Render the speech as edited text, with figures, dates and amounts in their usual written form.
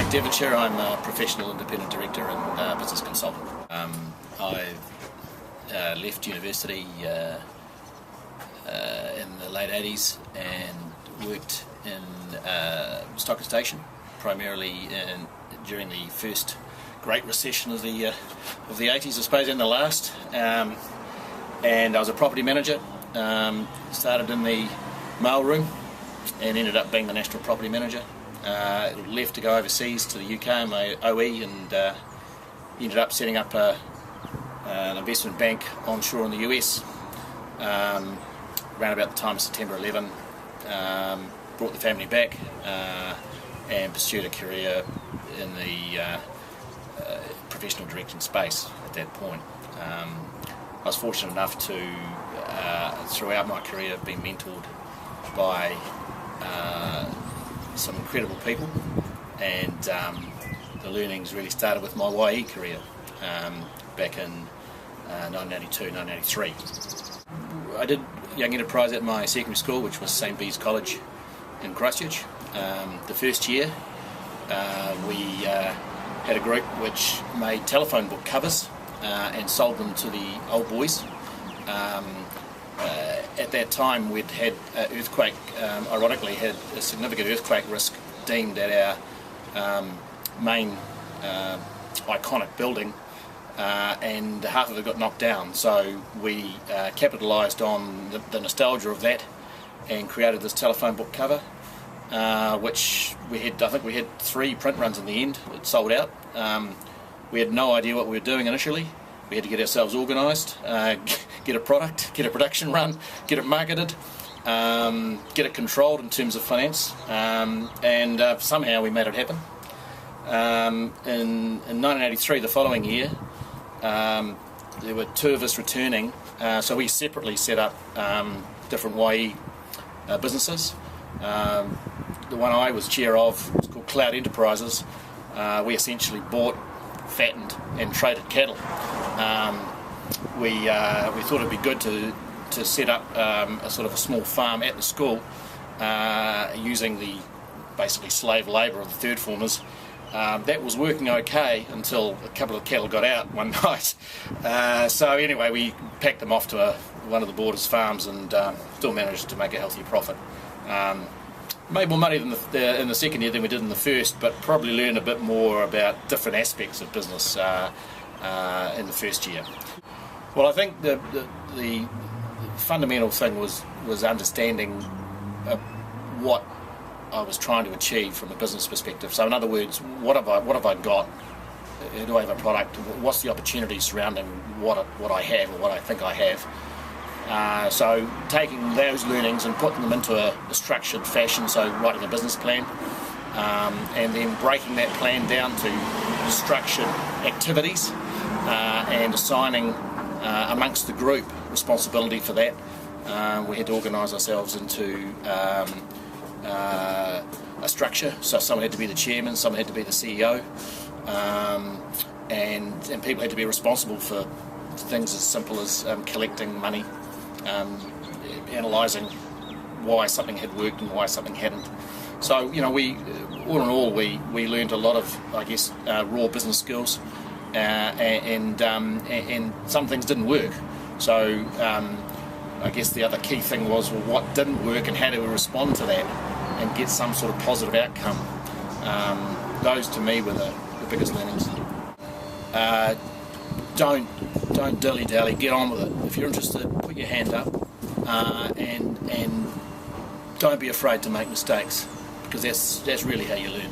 Devonshire. I'm a professional independent director and business consultant. I left university in the late 80s and worked in stock station, primarily during the first Great Recession of the 80s, I suppose, and the last. And I was a property manager. Started in the mail room and ended up being the national property manager. Left to go overseas to the UK in my OE and ended up setting up an investment bank onshore in the US around about the time of September 11. Brought the family back and pursued a career in the professional directing space at that point. I was fortunate enough to, throughout my career, be mentored by some incredible people, and the learnings really started with my YE career back in 1982, 1983. I did young enterprise at my secondary school, which was St Bees College in Christchurch. The first year we had a group which made telephone book covers and sold them to the old boys. At that time we'd had earthquake, ironically had a significant earthquake risk deemed at our main iconic building, and half of it got knocked down, so we capitalised on the nostalgia of that and created this telephone book cover, which I think we had 3 print runs in the end. It sold out. We had no idea what we were doing initially. We had to get ourselves organised, get a product, get a production run, get it marketed, get it controlled in terms of finance, and somehow we made it happen. In 1983, the following year, there were 2 of us returning, so we separately set up different YE businesses. The one I was chair of was called Cloud Enterprises. We essentially bought, fattened and traded cattle. We thought it'd be good to set up a sort of a small farm at the school using the basically slave labour of the third formers. That was working okay until a couple of cattle got out one night. So anyway, we packed them off to one of the borders farms and still managed to make a healthy profit. Made more money in the second year than we did in the first, but probably learned a bit more about different aspects of business in the first year. Well, I think the fundamental thing was understanding what I was trying to achieve from a business perspective. So in other words, what have I got? Do I have a product? What's the opportunity surrounding what I have or what I think I have? So taking those learnings and putting them into a structured fashion, so writing a business plan, and then breaking that plan down to structured activities and assigning amongst the group responsibility for that. We had to organise ourselves into a structure, so someone had to be the chairman, someone had to be the CEO, and people had to be responsible for things as simple as collecting money, analysing why something had worked and why something hadn't. So, you know, all in all, we learned a lot of, I guess, raw business skills, and some things didn't work. So, I guess the other key thing was, well, what didn't work and how do we respond to that and get some sort of positive outcome. Those to me were the biggest learnings. Don't dilly-dally, get on with it. If you're interested, put your hand up, and don't be afraid to make mistakes, because that's really how you learn.